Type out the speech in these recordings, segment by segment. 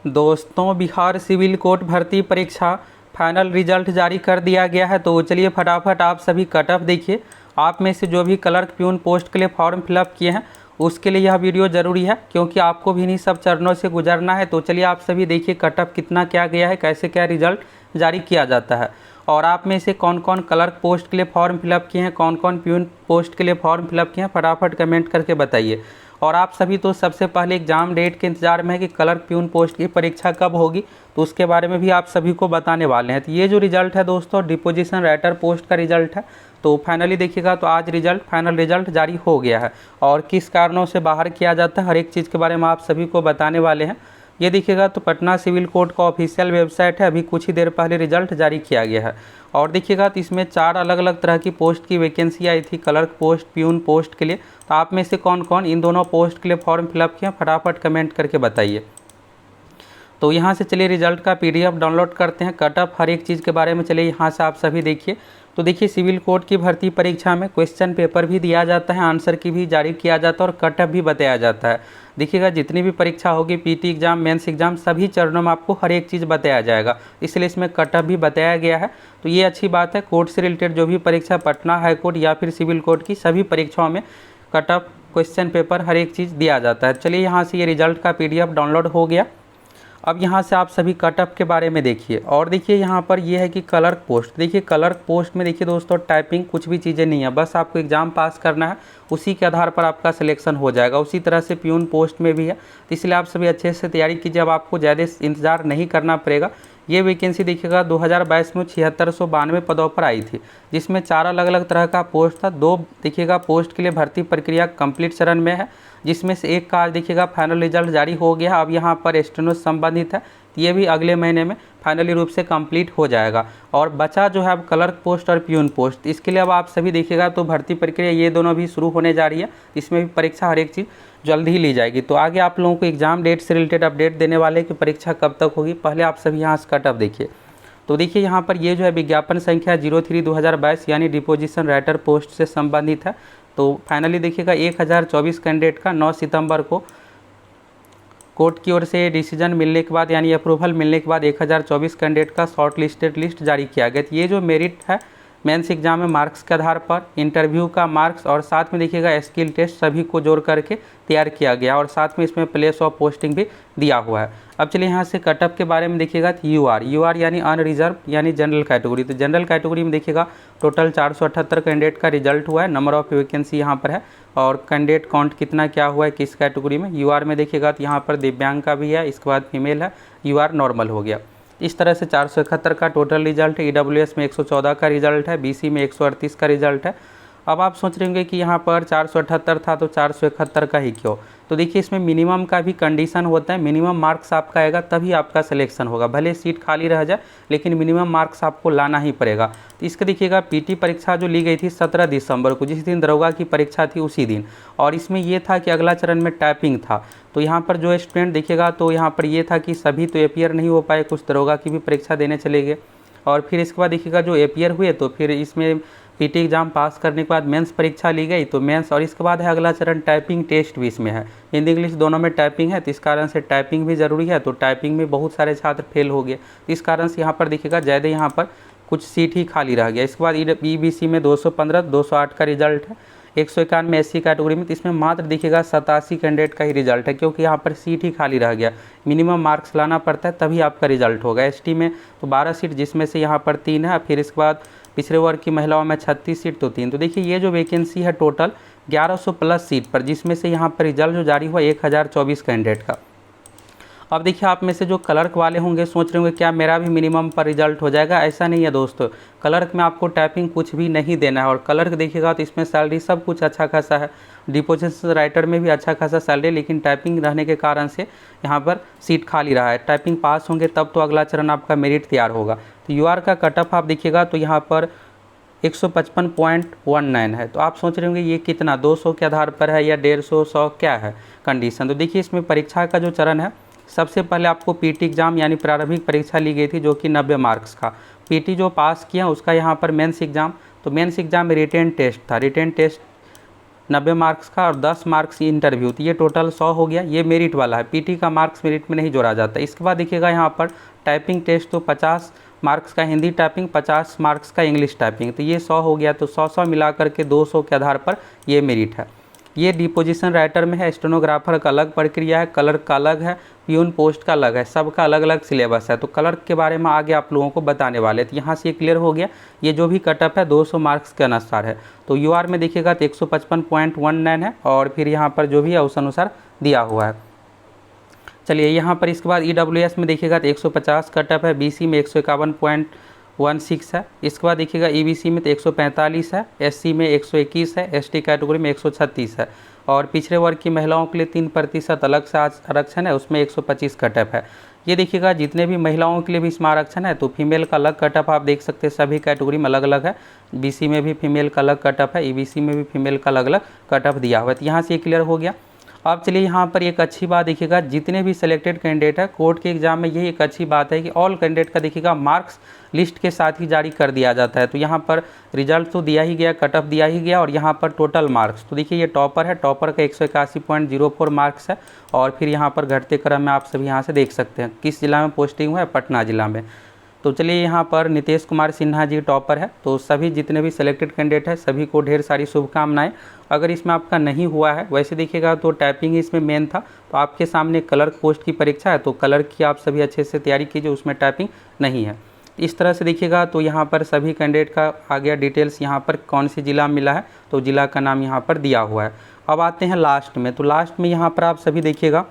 दोस्तों, Bihar civil court भर्ती परीक्षा फाइनल रिजल्ट जारी कर दिया गया है। तो चलिए फटाफट आप सभी कट ऑफ देखिए। आप में से जो भी क्लर्क प्यून पोस्ट के लिए फॉर्म फिलअप किए हैं उसके लिए यह वीडियो ज़रूरी है, क्योंकि आपको भी इन्हीं सब चरणों से गुजरना है। तो चलिए आप सभी देखिए कट ऑफ कितना क्या गया है, कैसे क्या रिजल्ट जारी किया जाता है, और आप में से कौन कौन क्लर्क पोस्ट के लिए फॉर्म फिलअप किए हैं, कौन कौन प्यून पोस्ट के लिए फॉर्म फिलअप किए हैं, फटाफट कमेंट करके बताइए। और आप सभी तो सबसे पहले एग्ज़ाम डेट के इंतजार में है कि क्लर्क प्यून पोस्ट की परीक्षा कब होगी, तो उसके बारे में भी आप सभी को बताने वाले हैं। तो ये जो रिजल्ट है दोस्तों, डिपोजिशन राइटर पोस्ट का रिजल्ट है। तो फाइनली देखिएगा तो आज फाइनल रिजल्ट जारी हो गया है, और किस कारणों से बाहर किया जाता है हर एक चीज़ के बारे में आप सभी को बताने वाले हैं। ये देखिएगा तो पटना सिविल कोर्ट का ऑफिशियल वेबसाइट है, अभी कुछ ही देर पहले रिजल्ट जारी किया गया है। और देखिएगा तो इसमें 4 अलग अलग तरह की पोस्ट की वैकेंसी आई थी, क्लर्क पोस्ट, प्यून पोस्ट के लिए। तो आप में से कौन कौन इन दोनों पोस्ट के लिए फॉर्म फिलअप किया, फटाफट कमेंट करके बताइए। तो यहाँ से चलिए रिजल्ट का PDF डाउनलोड करते हैं। कट ऑफ हर एक चीज़ के बारे में चलिए यहाँ से आप सभी देखिए। तो देखिए सिविल कोर्ट की भर्ती परीक्षा में क्वेश्चन पेपर भी दिया जाता है, आंसर की भी जारी किया जाता है, और कट ऑफ भी बताया जाता है। देखिएगा जितनी भी परीक्षा होगी, PT एग्जाम, मेंस एग्जाम, सभी चरणों में आपको हर एक चीज़ बताया जाएगा, इसलिए इसमें कट ऑफ भी बताया गया है। तो ये अच्छी बात है। कोर्ट से रिलेटेड जो भी परीक्षा, पटना हाई कोर्ट या फिर सिविल कोर्ट की सभी परीक्षाओं में कट ऑफ, क्वेश्चन पेपर, हर एक चीज़ दिया जाता है। चलिए यहाँ से ये रिजल्ट का PDF डाउनलोड हो गया। अब यहाँ से आप सभी कट ऑफ के बारे में देखिए। और देखिए यहाँ पर ये है कि क्लर्क पोस्ट। देखिए क्लर्क पोस्ट में देखिए दोस्तों, टाइपिंग कुछ भी चीज़ें नहीं है, बस आपको एग्ज़ाम पास करना है, उसी के आधार पर आपका सिलेक्शन हो जाएगा। उसी तरह से प्यून पोस्ट में भी है, तो इसलिए आप सभी अच्छे से तैयारी कीजिए। अब आपको ज़्यादा इंतज़ार नहीं करना पड़ेगा। ये वैकेंसी देखिएगा 2022 में 7692 पदों पर आई थी, जिसमें 4 अलग अलग तरह का पोस्ट था। 2 देखिएगा पोस्ट के लिए भर्ती प्रक्रिया कंप्लीट चरण में है, जिसमें से एक का आज देखिएगा फाइनल रिजल्ट जारी हो गया। अब यहाँ पर स्टेनो संबंधित है, ये भी अगले महीने में फाइनली रूप से कंप्लीट हो जाएगा। और बचा जो है अब क्लर्क पोस्ट और प्यून पोस्ट, इसके लिए अब आप सभी देखिएगा तो भर्ती प्रक्रिया ये दोनों भी शुरू होने जा रही है। इसमें भी परीक्षा हर एक चीज़ जल्द ही ली जाएगी। तो आगे आप लोगों को एग्जाम डेट से रिलेटेड अपडेट देने वाले कि परीक्षा कब तक होगी। पहले आप सभी यहाँ से कट ऑफ देखिए। तो देखिए यहाँ पर ये जो है विज्ञापन संख्या 03/2022 यानी डिपोजिशन राइटर पोस्ट से संबंधित है। तो फाइनली देखिएगा 1024 कैंडिडेट का 9 सितंबर को कोर्ट की ओर से डिसीजन मिलने के बाद, यानी अप्रूवल मिलने के बाद 1024 कैंडिडेट का शॉर्ट लिस्टेड लिस्ट जारी किया गया। ये जो मेरिट है मेंस एग्जाम में मार्क्स के आधार पर, इंटरव्यू का मार्क्स और साथ में देखिएगा स्किल टेस्ट सभी को जोड़ करके तैयार किया गया, और साथ में इसमें प्लेस ऑफ पोस्टिंग भी दिया हुआ है। अब चलिए यहाँ से कट ऑफ के बारे में देखिएगा। तो UR यानी अनरिजर्व यानी जनरल कैटेगरी। तो जनरल कैटेगरी में देखिएगा टोटल 478 कैंडिडेट का रिजल्ट हुआ है। नंबर ऑफ वैकेंसी यहाँ पर है, और कैंडिडेट काउंट कितना क्या हुआ है किस कैटेगरी में। UR में देखिएगा तो यहाँ पर दिव्यांग का भी है, इसके बाद फीमेल है, UR नॉर्मल हो गया। इस तरह से 471 का टोटल रिजल्ट है। EWS में 114 का रिजल्ट है, BC में 138 का रिजल्ट है। अब आप सोच रहे होंगे कि यहाँ पर 478 था तो 471 का ही क्यों। तो देखिए इसमें मिनिमम का भी कंडीशन होता है। मिनिमम मार्क्स आपका आएगा तभी आपका सिलेक्शन होगा, भले सीट खाली रह जाए लेकिन मिनिमम मार्क्स आपको लाना ही पड़ेगा। तो इसके देखिएगा PT परीक्षा जो ली गई थी 17 दिसंबर को, जिस दिन दरोगा की परीक्षा थी उसी दिन। और इसमें ये था कि अगला चरण में टाइपिंग था। तो यहाँ पर जो स्टूडेंट देखिएगा तो यहाँ पर ये था कि सभी तो अपियर नहीं हो पाए, कुछ दरोगा की भी परीक्षा देने चले गए। और फिर इसके बाद देखिएगा जो अपियर हुए तो फिर इसमें PT एग्जाम पास करने के बाद मेंस परीक्षा ली गई, तो मेंस, और इसके बाद है अगला चरण टाइपिंग टेस्ट भी इसमें है। हिंदी इंग्लिश दोनों में टाइपिंग है, तो इस कारण से टाइपिंग भी ज़रूरी है। तो टाइपिंग में बहुत सारे छात्र फेल हो गए, तो इस कारण से यहाँ पर देखिएगा ज़्यादा यहाँ पर कुछ सीट ही खाली रह गया। इसके बाद EBC में 215, 208 का रिजल्ट है। 191 SC कैटेगरी में, तो इसमें मात्र देखिएगा 87 कैंडिडेट का ही रिजल्ट है, क्योंकि यहाँ पर सीट ही खाली रह गया। मिनिमम मार्क्स लाना पड़ता है तभी आपका रिजल्ट होगा। ST में तो 12 सीट, जिसमें से यहाँ पर 3 है। फिर इसके बाद पिछड़े वर्ग की महिलाओं में 36 सीट तो 3। तो देखिए ये जो वैकेंसी है टोटल 1100 प्लस सीट पर, जिसमें से यहाँ पर रिजल्ट जो जारी हुआ 1024 कैंडिडेट का। अब देखिए आप में से जो क्लर्क वाले होंगे सोच रहे होंगे क्या मेरा भी मिनिमम पर रिजल्ट हो जाएगा। ऐसा नहीं है दोस्तों, क्लर्क में आपको टाइपिंग कुछ भी नहीं देना है। और क्लर्क देखिएगा तो इसमें सैलरी सब कुछ अच्छा खासा है, डिपोजिशन राइटर में भी अच्छा खासा सैलरी, लेकिन टाइपिंग रहने के कारण से यहाँ पर सीट खाली रहा है। टाइपिंग पास होंगे तब तो अगला चरण आपका मेरिट तैयार होगा। तो UR का कट ऑफ आप देखिएगा तो यहाँ पर 155.19 है। तो आप सोच रहे होंगे ये कितना 200 के आधार पर है या 150, 100 क्या है कंडीशन। तो देखिए इसमें परीक्षा का जो चरण है, सबसे पहले आपको PT एग्जाम यानी प्रारंभिक परीक्षा ली गई थी, जो कि 90 मार्क्स का। PT जो पास किया उसका यहाँ पर मेंस एग्जाम, तो मेंस एग्जाम में रिटेन टेस्ट था। रिटेन टेस्ट 90 मार्क्स का और 10 मार्क्स इंटरव्यू, तो ये टोटल 100 हो गया। ये मेरिट वाला है, पीटी का मार्क्स मेरिट में नहीं जोड़ा जाता। इसके बाद देखिएगा यहाँ पर टाइपिंग टेस्ट, तो 50 मार्क्स का हिंदी टाइपिंग, 50 मार्क्स का इंग्लिश टाइपिंग, तो ये 100 हो गया। तो 100 मिला करके 200 के आधार पर ये मेरिट है। ये डिपोजिशन राइटर में है, स्टेनोग्राफर का अलग प्रक्रिया है, क्लर्क का अलग है, प्यून पोस्ट का अलग है, सबका अलग अलग सिलेबस है। तो क्लर्क के बारे में आगे आप लोगों को बताने वाले, तो यहाँ से ये क्लियर हो गया। ये जो भी कटअप है 200 मार्क्स के अनुसार है। तो यूआर में देखिएगा तो 155.19 है, और फिर यहाँ पर जो भी है उस अनुसार दिया हुआ है। चलिए यहाँ पर इसके बाद ईडब्ल्यूएस में देखिएगा तो 150 कटअप है, बीसी में 151.16 है। इसके बाद देखिएगा ईबीसी में तो 145 है, एससी में 121 है, एसटी कैटेगरी में 136 है, और पिछड़े वर्ग की महिलाओं के लिए 3% अलग से आरक्षण है, उसमें 125 कटअप है। ये देखिएगा जितने भी महिलाओं के लिए भी इसमें आरक्षण है, तो फीमेल का अलग कटअप आप देख सकते हैं, सभी कैटेगरी में अलग अलग है। बीसी में भी फीमेल का अलग कटअप है, ईबीसी में भी फीमेल का अलग अलग कटअप दिया हुआ है। तो यहाँ से ये क्लियर हो गया। अब चलिए यहाँ पर एक अच्छी बात देखिएगा, जितने भी सिलेक्टेड कैंडिडेट है कोर्ट के एग्जाम में, यही एक अच्छी बात है कि ऑल कैंडिडेट का देखिएगा मार्क्स लिस्ट के साथ ही जारी कर दिया जाता है। तो यहाँ पर रिजल्ट तो दिया ही गया, कटअप दिया ही गया, और यहाँ पर टोटल मार्क्स, तो देखिए ये टॉपर है, टॉपर का 181.04 मार्क्स है। और फिर यहाँ पर घटते क्रम में आप सभी यहाँ से देख सकते हैं किस जिला में पोस्टिंग हुआ है, पटना जिला में। तो चलिए यहाँ पर नीतीश कुमार सिन्हा जी टॉपर है। तो सभी जितने भी सिलेक्टेड कैंडिडेट है सभी को ढेर सारी शुभकामनाएं। अगर इसमें आपका नहीं हुआ है, वैसे देखिएगा तो टाइपिंग इसमें मेन था, तो आपके सामने क्लर्क पोस्ट की परीक्षा है, तो क्लर्क की आप सभी अच्छे से तैयारी कीजिए, उसमें टाइपिंग नहीं है। इस तरह से देखिएगा तो यहाँ पर सभी कैंडिडेट का आ गया डिटेल्स, यहाँ पर कौन सी जिला मिला है, तो जिला का नाम यहाँ पर दिया हुआ है। अब आते हैं लास्ट में, तो लास्ट में यहाँ पर आप सभी देखिएगा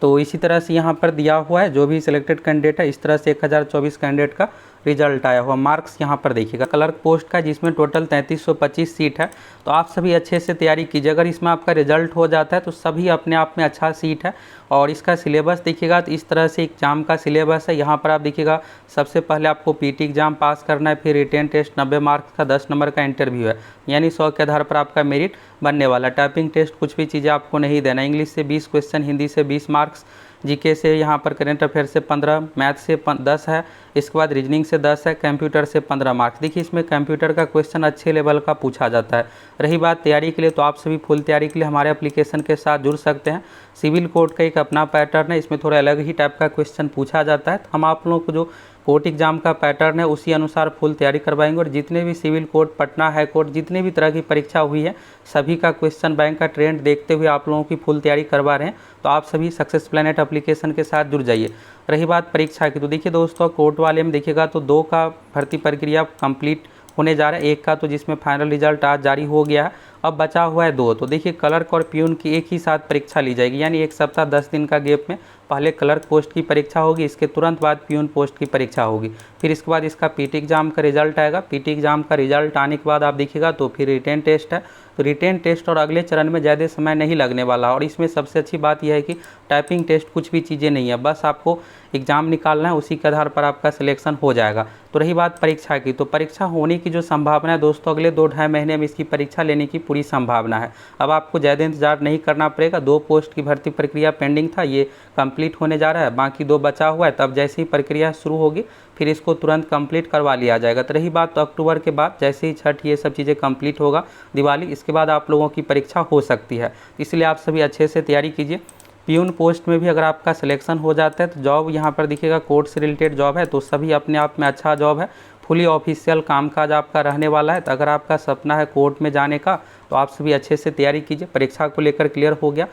तो इसी तरह से यहाँ पर दिया हुआ है जो भी सिलेक्टेड कैंडिडेट है, इस तरह से 1024 कैंडिडेट का रिजल्ट आया हुआ। मार्क्स यहाँ पर देखिएगा क्लर्क पोस्ट का, जिसमें टोटल 3325 सीट है। तो आप सभी अच्छे से तैयारी कीजिए, अगर इसमें आपका रिजल्ट हो जाता है तो सभी अपने आप में अच्छा सीट है। और इसका सिलेबस देखिएगा तो इस तरह से एग्जाम का सिलेबस है। यहाँ पर आप देखिएगा सबसे पहले आपको पीटी एग्जाम पास करना है, फिर रिटेन टेस्ट 90 मार्क्स का 10 नंबर का इंटरव्यू है, यानी 100 के आधार पर आपका मेरिट बनने वाला। टाइपिंग टेस्ट कुछ भी चीज़ें आपको नहीं देना, इंग्लिश से 20 क्वेश्चन, हिंदी से 20 मार्क्स, जीके से यहाँ पर करेंट अफेयर से 15, मैथ से 10 है, इसके बाद रीजनिंग से 10 है, कंप्यूटर से 15 मार्क्स। देखिए इसमें कंप्यूटर का क्वेश्चन अच्छे लेवल का पूछा जाता है। रही बात तैयारी के लिए, तो आप सभी फुल तैयारी के लिए हमारे एप्लीकेशन के साथ जुड़ सकते हैं। सिविल कोड का एक अपना पैटर्न है, इसमें थोड़ा अलग ही टाइप का क्वेश्चन पूछा जाता है। तो हम आप लोगों को जो कोर्ट एग्जाम का पैटर्न है उसी अनुसार फुल तैयारी करवाएंगे, और जितने भी civil court, Patna high court, जितने भी तरह की परीक्षा हुई है सभी का क्वेश्चन बैंक का ट्रेंड देखते हुए आप लोगों की फुल तैयारी करवा रहे हैं। तो आप सभी सक्सेस प्लैनेट एप्लीकेशन के साथ जुड़ जाइए। रही बात परीक्षा की, तो देखिए दोस्तों कोर्ट वाले में देखिएगा तो 2 का भर्ती प्रक्रिया कंप्लीट होने जा रहा है, 1 का तो जिसमें फाइनल रिजल्ट आज जारी हो गया है, अब बचा हुआ है 2। तो देखिए क्लर्क और प्यून की एक ही साथ परीक्षा ली जाएगी, यानी 1 सप्ताह 10 दिन का गैप में पहले क्लर्क पोस्ट की परीक्षा होगी, इसके तुरंत बाद प्यून पोस्ट की परीक्षा होगी, फिर इसके बाद इसका पीटी एग्जाम का रिजल्ट आएगा। पीटी एग्जाम का रिजल्ट आने के बाद आप देखिएगा तो फिर रिटेन टेस्ट है। तो रिटेन टेस्ट और अगले चरण में ज़्यादा समय नहीं लगने वाला, और इसमें सबसे अच्छी बात यह है कि टाइपिंग टेस्ट कुछ भी चीज़ें नहीं है, बस आपको एग्ज़ाम निकालना है, उसी के आधार पर आपका सिलेक्शन हो जाएगा। तो रही बात परीक्षा की, तो परीक्षा होने की जो संभावना है दोस्तों, अगले 2-2.5 महीने में इसकी परीक्षा लेने की पूरी संभावना है। अब आपको ज़्यादा इंतजार नहीं करना पड़ेगा। 2 पोस्ट की भर्ती प्रक्रिया पेंडिंग था, ये कंप्लीट होने जा रहा है, बाकी 2 बचा हुआ है। तब जैसे ही प्रक्रिया शुरू होगी फिर इसको तुरंत कंप्लीट करवा लिया जाएगा। तो रही बात तो अक्टूबर के बाद जैसे ही छठ ये सब चीज़ें कंप्लीट होगा, दिवाली, इसके बाद आप लोगों की परीक्षा हो सकती है। इसलिए आप सभी अच्छे से तैयारी कीजिए। प्यून पोस्ट में भी अगर आपका सिलेक्शन हो जाता है तो जॉब यहाँ पर दिखेगा कोर्ट से रिलेटेड जॉब है, तो सभी अपने आप में अच्छा जॉब है, फुली ऑफिशियल कामकाज आपका रहने वाला है। तो अगर आपका सपना है कोर्ट में जाने का, तो आप सभी अच्छे से तैयारी कीजिए। परीक्षा को लेकर क्लियर हो गया।